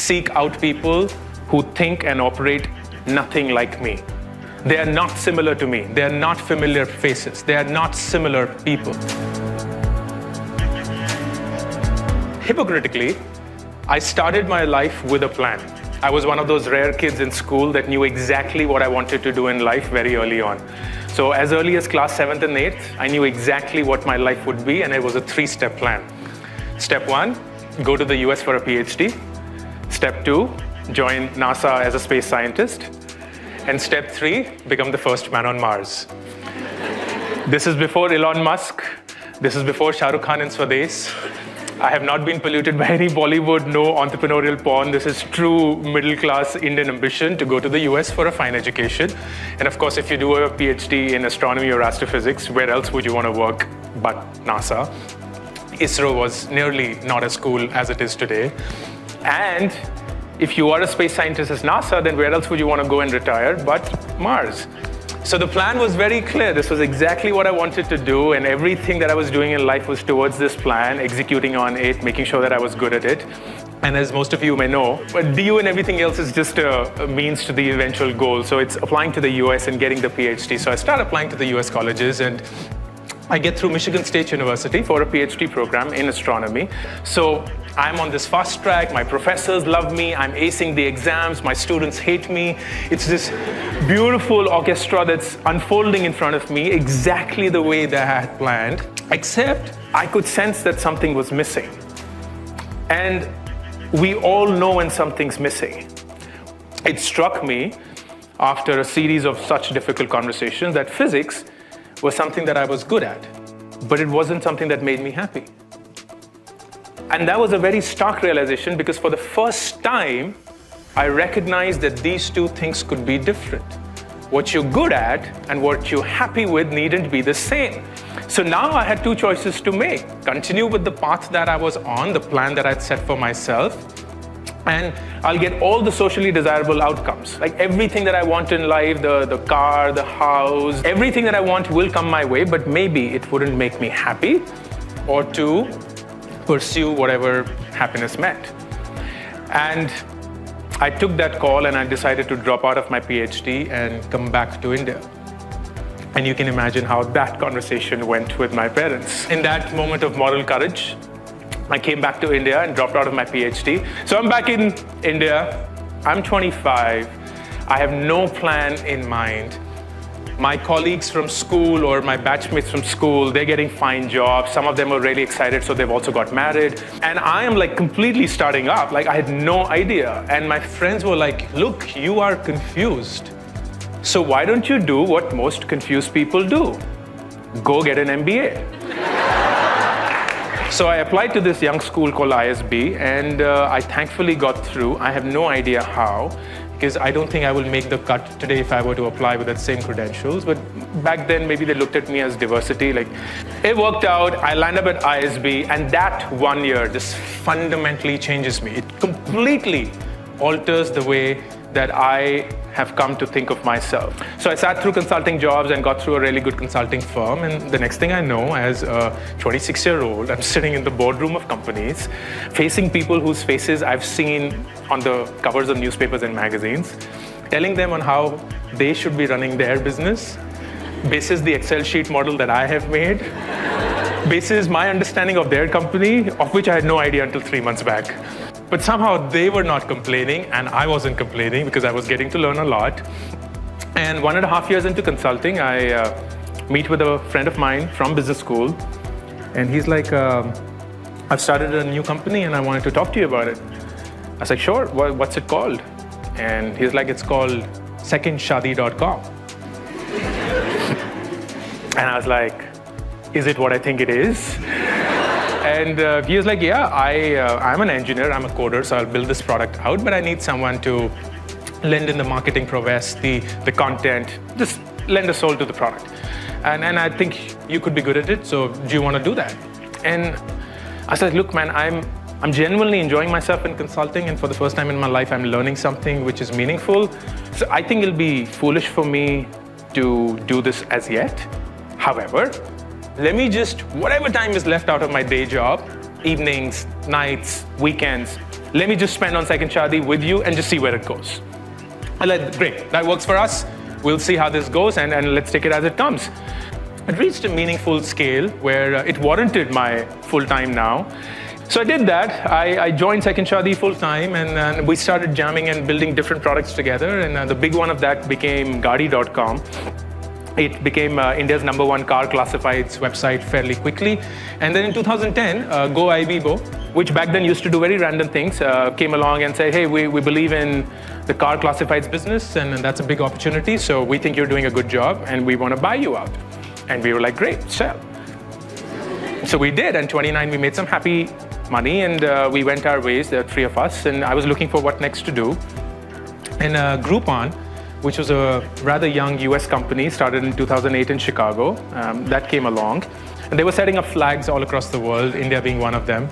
seek out people who think and operate nothing like me. They are not similar to me. They are not familiar faces. They are not similar people. Hypocritically, I started my life with a plan. I was one of those rare kids in school that knew exactly what I wanted to do in life very early on. So as early as class 7th and 8th, I knew exactly what my life would be, and it was a 3-step plan. Step 1, go to the US for a PhD. Step 2, join NASA as a space scientist. And step 3, become the first man on Mars. This is before Elon Musk. This is before Shah Rukh Khan in Swades. I have not been polluted by any Bollywood, no entrepreneurial porn. This is true middle-class Indian ambition to go to the US for a fine education. And of course, if you do a PhD in astronomy or astrophysics, where else would you want to work but NASA? ISRO was nearly not as cool as it is today. And if you are a space scientist as NASA, then where else would you want to go and retire but Mars? So the plan was very clear. This was exactly what I wanted to do, and everything that I was doing in life was towards this plan, executing on it, making sure that I was good at it. And as most of you may know, DU and everything else is just a means to the eventual goal. So it's applying to the US and getting the PhD. So I started applying to the US colleges, and I get through Michigan State University for a PhD program in astronomy. So I'm on this fast track, my professors love me, I'm acing the exams, my students hate me. It's this beautiful orchestra that's unfolding in front of me exactly the way that I had planned, except I could sense that something was missing. And we all know when something's missing. It struck me after a series of such difficult conversations that physics was something that I was good at, but it wasn't something that made me happy. And that was a very stark realization, because for the first time, I recognized that these two things could be different. What you're good at and what you're happy with needn't be the same. So now I had two choices to make: continue with the path that I was on, the plan that I'd set for myself, and I'll get all the socially desirable outcomes. Like everything that I want in life, the car, the house, everything that I want will come my way, but maybe it wouldn't make me happy. Or two, pursue whatever happiness meant. And I took that call and I decided to drop out of my PhD and come back to India. And you can imagine how that conversation went with my parents. In that moment of moral courage, I came back to India and dropped out of my PhD. So I'm back in India. I'm 25. I have no plan in mind. My colleagues from school or my batchmates from school, they're getting fine jobs. Some of them are really excited, so they've also got married. And I am like completely starting up. Like I had no idea. And my friends were like, look, you are confused. So why don't you do what most confused people do? Go get an MBA. So I applied to this young school called ISB, and I thankfully got through. I have no idea how, because I don't think I will make the cut today if I were to apply with that same credentials. But back then, maybe they looked at me as diversity. Like, it worked out. I landed up at ISB, and that 1 year just fundamentally changes me. It completely alters the way that I have come to think of myself. So I sat through consulting jobs and got through a really good consulting firm. And the next thing I know, as a 26-year-old, I'm sitting in the boardroom of companies, facing people whose faces I've seen on the covers of newspapers and magazines, telling them on how they should be running their business, basis the Excel sheet model that I have made, basis my understanding of their company, of which I had no idea until 3 months back. But somehow they were not complaining, and I wasn't complaining because I was getting to learn a lot. And 1.5 years into consulting, I meet with a friend of mine from business school, and he's like, I've started a new company and I wanted to talk to you about it. I was like, sure, what's it called? And he's like, it's called secondshadi.com. And I was like, is it what I think it is? And he was like, yeah, I'm an engineer, I'm a coder, so I'll build this product out, but I need someone to lend in the marketing prowess, the content, just lend a soul to the product. And I think you could be good at it, so do you want to do that? And I said, look, man, I'm genuinely enjoying myself in consulting, and for the first time in my life, I'm learning something which is meaningful. So I think it'll be foolish for me to do this as yet. However, let me just, whatever time is left out of my day job, evenings, nights, weekends, Let me just spend on Second Shadi with you and just see where it goes. I like, great, that works for us. We'll see how this goes and let's take it as it comes. It reached a meaningful scale where it warranted my full-time now. So I did that. I joined Second Shadi full-time and we started jamming and building different products together. And the big one of that became Gaadi.com. It became India's #1 car classifieds website fairly quickly. And then in 2010, Go Ibibo, which back then used to do very random things, came along and said, hey, we believe in the car classifieds business and that's a big opportunity. So we think you're doing a good job and we want to buy you out. And we were like, great, sell. So we did. And 29, we made some happy money and we went our ways, the three of us. And I was looking for what next to do. And Groupon, which was a rather young US company, started in 2008 in Chicago. That came along. And they were setting up flags all across the world, India being one of them.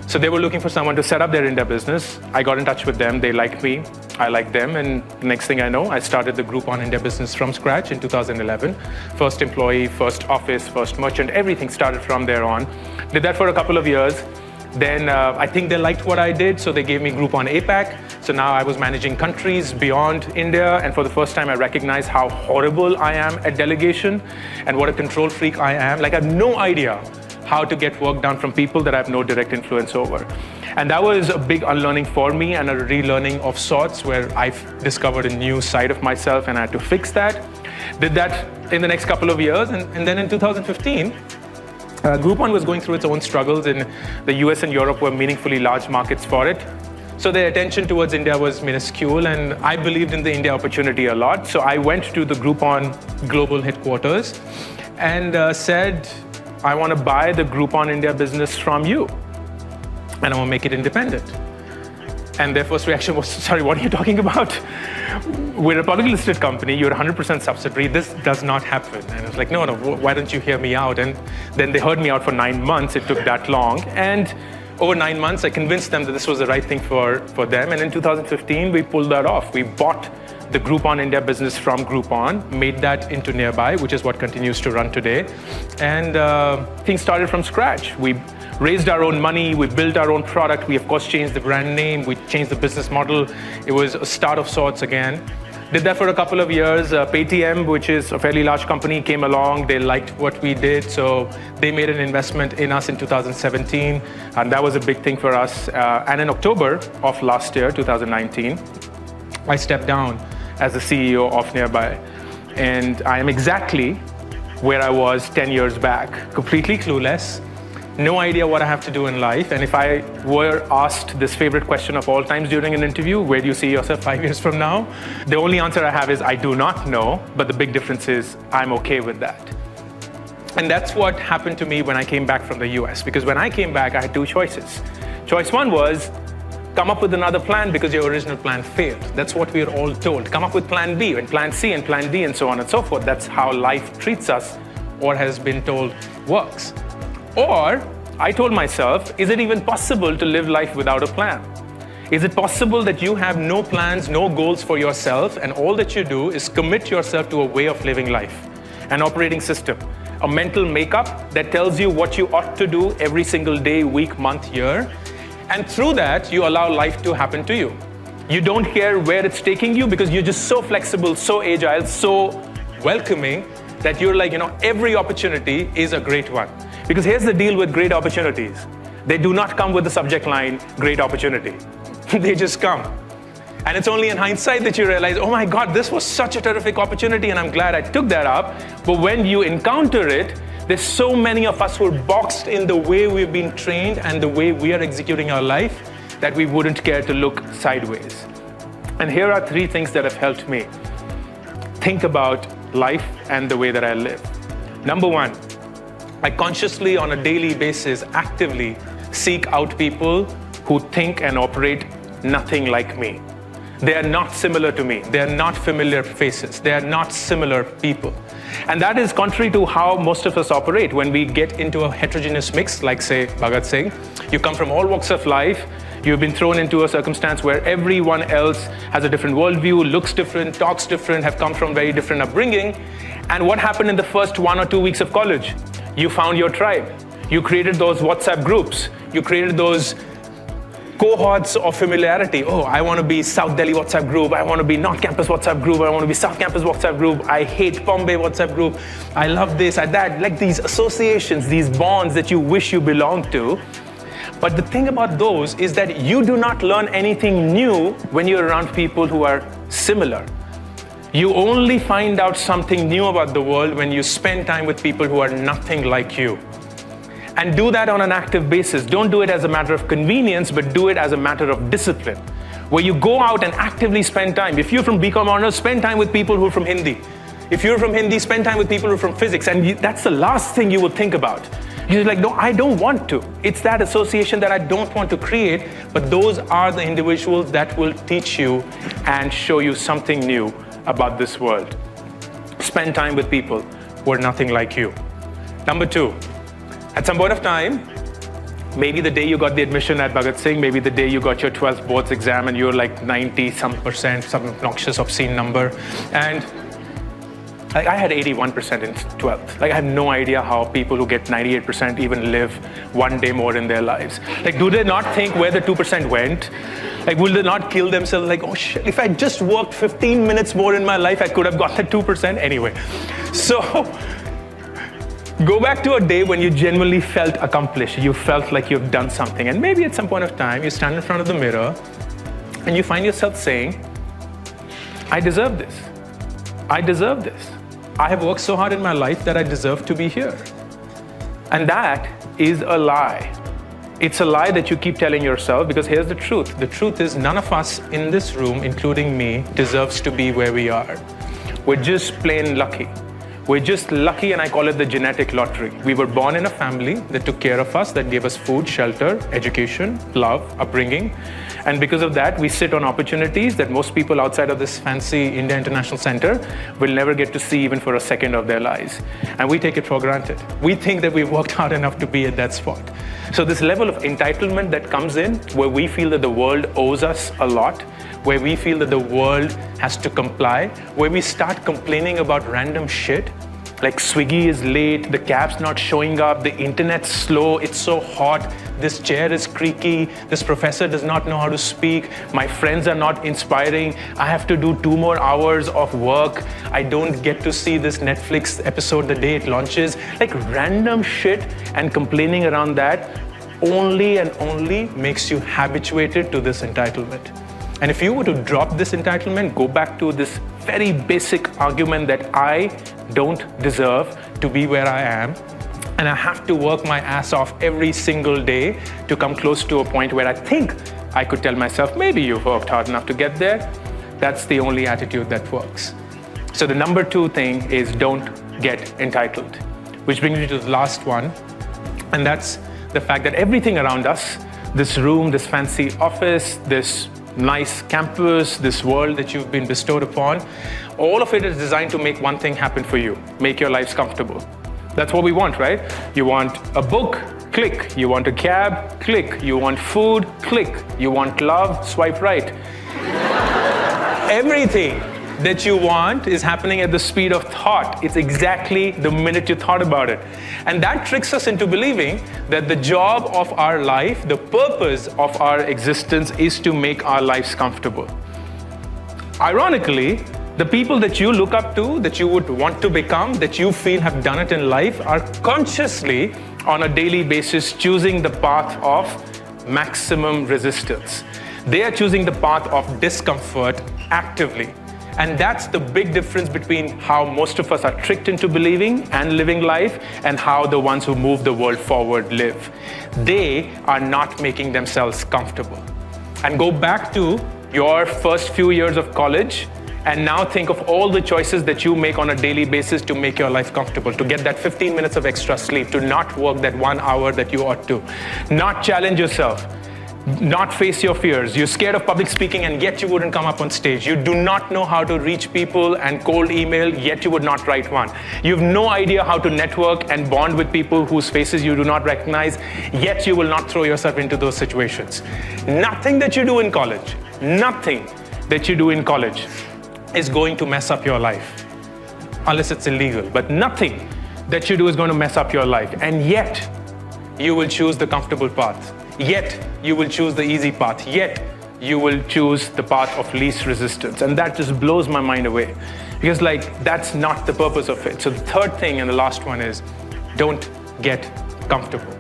So they were looking for someone to set up their India business. I got in touch with them. They liked me. I liked them. And next thing I know, I started the Groupon India business from scratch in 2011. First employee, first office, first merchant, everything started from there on. Did that for a couple of years. Then I think they liked what I did, so they gave me Groupon APAC. So now I was managing countries beyond India, and for the first time I recognized how horrible I am at delegation and what a control freak I am. Like I have no idea how to get work done from people that I have no direct influence over. And that was a big unlearning for me and a relearning of sorts where I've discovered a new side of myself and I had to fix that. Did that in the next couple of years, and then in 2015, Groupon was going through its own struggles in the US and Europe were meaningfully large markets for it. So their attention towards India was minuscule and I believed in the India opportunity a lot. So I went to the Groupon global headquarters and said, I want to buy the Groupon India business from you and I want to make it independent. And their first reaction was, sorry, what are you talking about? We're a publicly listed company, you're 100% subsidiary, this does not happen. And I was like, no, why don't you hear me out? And then they heard me out for 9 months, it took that long. And over 9 months, I convinced them that this was the right thing for them. And in 2015, we pulled that off. We bought the Groupon India business from Groupon, made that into Nearbuy, which is what continues to run today. And things started from scratch. We raised our own money, we built our own product, we of course changed the brand name, we changed the business model. It was a start of sorts again. Did that for a couple of years. Paytm, which is a fairly large company, came along. They liked what we did, so they made an investment in us in 2017, and that was a big thing for us. And in October of last year, 2019, I stepped down as the CEO of Nearbuy. And I am exactly where I was 10 years back, completely clueless, no idea what I have to do in life. And if I were asked this favorite question of all times during an interview, where do you see yourself 5 years from now? The only answer I have is I do not know, but the big difference is I'm okay with that. And that's what happened to me when I came back from the US, because when I came back, I had two choices. Choice one was come up with another plan because your original plan failed. That's what we are all told. Come up with plan B and plan C and plan D and so on and so forth. That's how life treats us or has been told works. Or I told myself, is it even possible to live life without a plan? Is it possible that you have no plans, no goals for yourself, and all that you do is commit yourself to a way of living life, an operating system, a mental makeup that tells you what you ought to do every single day, week, month, year, and through that, you allow life to happen to you. You don't care where it's taking you because you're just so flexible, so agile, so welcoming that you're like, every opportunity is a great one. Because here's the deal with great opportunities. They do not come with the subject line, great opportunity. They just come. And it's only in hindsight that you realize, oh my God, this was such a terrific opportunity and I'm glad I took that up. But when you encounter it, there's so many of us who are boxed in the way we've been trained and the way we are executing our life that we wouldn't care to look sideways. And here are 3 things that have helped me think about life and the way that I live. Number 1, I consciously, on a daily basis, actively seek out people who think and operate nothing like me. They are not similar to me. They are not familiar faces. They are not similar people. And that is contrary to how most of us operate. When we get into a heterogeneous mix, like say Bhagat Singh, you come from all walks of life, you've been thrown into a circumstance where everyone else has a different worldview, looks different, talks different, have come from very different upbringing. And what happened in the first 1 or 2 weeks of college? You found your tribe. You created those WhatsApp groups. You created those cohorts of familiarity. Oh, I want to be South Delhi WhatsApp group. I want to be North Campus WhatsApp group. I want to be South Campus WhatsApp group. I hate Bombay WhatsApp group. I love this, I that. Like these associations, these bonds that you wish you belonged to. But the thing about those is that you do not learn anything new when you're around people who are similar. You only find out something new about the world when you spend time with people who are nothing like you. And do that on an active basis. Don't do it as a matter of convenience, but do it as a matter of discipline, where you go out and actively spend time. If you're from BCom honors, spend time with people who are from Hindi. If you're from Hindi, spend time with people who are from physics. And that's the last thing you would think about. You're like, no, I don't want to. It's that association that I don't want to create, but those are the individuals that will teach you and show you something new about this world. Spend time with people who are nothing like you. Number 2, at some point of time, maybe the day you got the admission at Bhagat Singh, maybe the day you got your 12th boards exam and you're like 90% some obnoxious, obscene number. And like I had 81% in 12th. Like I have no idea how people who get 98% even live one day more in their lives. Like do they not think where the 2% went? Like will they not kill themselves? Like, oh shit, if I just worked 15 minutes more in my life, I could have got the 2% anyway. So go back to a day when you genuinely felt accomplished. You felt like you've done something. And maybe at some point of time, you stand in front of the mirror and you find yourself saying, I deserve this. I deserve this. I have worked so hard in my life that I deserve to be here. And that is a lie. It's a lie that you keep telling yourself, because here's the truth. The truth is none of us in this room, including me, deserves to be where we are. We're just plain lucky. We're just lucky, and I call it the genetic lottery. We were born in a family that took care of us, that gave us food, shelter, education, love, upbringing. And because of that, we sit on opportunities that most people outside of this fancy India International Center will never get to see even for a second of their lives. And we take it for granted. We think that we've worked hard enough to be at that spot. So this level of entitlement that comes in, where we feel that the world owes us a lot, where we feel that the world has to comply, where we start complaining about random shit, like Swiggy is late, the cab's not showing up, the internet's slow, it's so hot, this chair is creaky, this professor does not know how to speak, my friends are not inspiring, I have to do 2 more hours of work, I don't get to see this Netflix episode the day it launches. Like random shit and complaining around that only and only makes you habituated to this entitlement. And if you were to drop this entitlement, go back to this very basic argument that I don't deserve to be where I am, and I have to work my ass off every single day to come close to a point where I think I could tell myself, maybe you've worked hard enough to get there. That's the only attitude that works. So the number 2 thing is don't get entitled, which brings me to the last one, and that's the fact that everything around us, this room, this fancy office, this nice campus, this world that you've been bestowed upon, all of it is designed to make one thing happen for you, make your lives comfortable. That's what we want, right? You want a book, click. You want a cab, click. You want food, click. You want love, swipe right. Everything that you want is happening at the speed of thought. It's exactly the minute you thought about it. And that tricks us into believing that the job of our life, the purpose of our existence is to make our lives comfortable. Ironically, the people that you look up to, that you would want to become, that you feel have done it in life, are consciously on a daily basis choosing the path of maximum resistance. They are choosing the path of discomfort actively. And that's the big difference between how most of us are tricked into believing and living life and how the ones who move the world forward live. They are not making themselves comfortable. And go back to your first few years of college and now think of all the choices that you make on a daily basis to make your life comfortable, to get that 15 minutes of extra sleep, to not work that 1 hour that you ought to, not challenge yourself, not face your fears. You're scared of public speaking and yet you wouldn't come up on stage. You do not know how to reach people and cold email, yet you would not write one. You have no idea how to network and bond with people whose faces you do not recognize, yet you will not throw yourself into those situations. Nothing that you do in college, nothing that you do in college is going to mess up your life, unless it's illegal. But nothing that you do is going to mess up your life. And yet, you will choose the comfortable path. yet you will choose the easy path, yet you will choose the path of least resistance. And that just blows my mind away, because that's not the purpose of it. So the third thing and the last one is, don't get comfortable.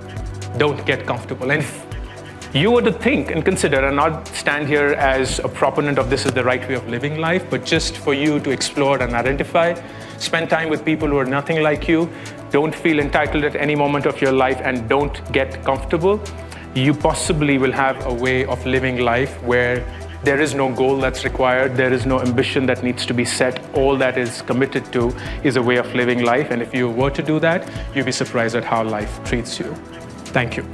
Don't get comfortable. And if you were to think and consider, and not stand here as a proponent of this is the right way of living life, but just for you to explore and identify, spend time with people who are nothing like you, don't feel entitled at any moment of your life, and don't get comfortable, you possibly will have a way of living life where there is no goal that's required, there is no ambition that needs to be set. All that is committed to is a way of living life. And if you were to do that, you'd be surprised at how life treats you. Thank you.